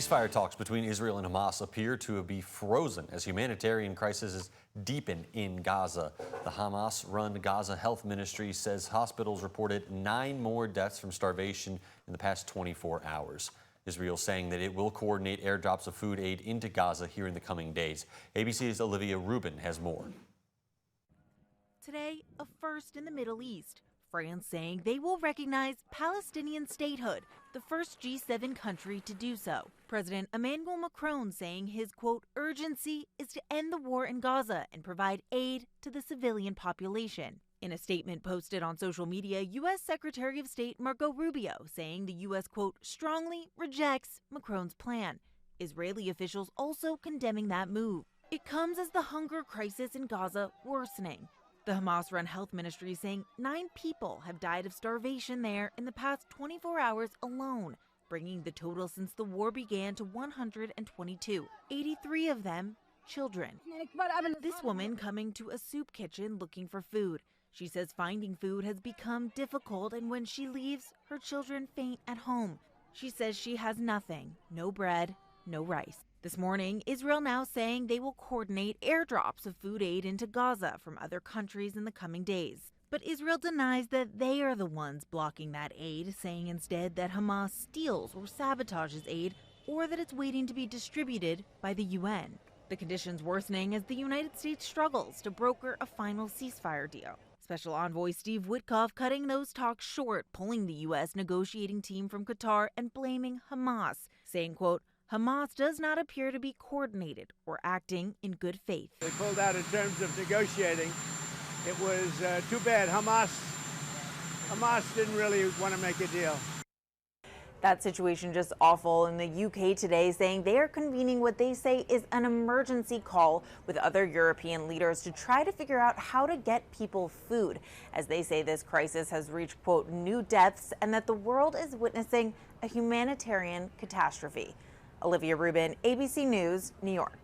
Ceasefire talks between Israel and Hamas appear to be frozen as humanitarian crises deepen in Gaza. The Hamas-run Gaza Health Ministry says hospitals reported 9 more deaths from starvation in the past 24 hours. Israel saying that it will coordinate airdrops of food aid into Gaza here in the coming days. ABC's Olivia Rubin has more. Today, a first in the Middle East. France saying they will recognize Palestinian statehood, the first G7 country to do so. President Emmanuel Macron saying his, quote, urgency is to end the war in Gaza and provide aid to the civilian population. In a statement posted on social media, U.S. Secretary of State Marco Rubio saying the U.S., quote, strongly rejects Macron's plan. Israeli officials also condemning that move. It comes as the hunger crisis in Gaza worsening. The Hamas-run health ministry saying 9 people have died of starvation there in the past 24 hours alone, bringing the total since the war began to 122, 83 of them children. This woman coming to a soup kitchen looking for food. She says finding food has become difficult, and when she leaves, her children faint at home. She says she has nothing, no bread, no rice. This morning, Israel now saying they will coordinate airdrops of food aid into Gaza from other countries in the coming days. But Israel denies that they are the ones blocking that aid, saying instead that Hamas steals or sabotages aid, or that it's waiting to be distributed by the UN. The conditions worsening as the United States struggles to broker a final ceasefire deal. Special Envoy Steve Witkoff cutting those talks short, pulling the U.S. negotiating team from Qatar and blaming Hamas, saying, quote, Hamas does not appear to be coordinated or acting in good faith. They pulled out in terms of negotiating. It was too bad. Hamas didn't really want to make a deal. That situation just awful in the UK today, saying they are convening what they say is an emergency call with other European leaders to try to figure out how to get people food, as they say this crisis has reached, quote, new depths and that the world is witnessing a humanitarian catastrophe. Olivia Rubin, ABC News, New York.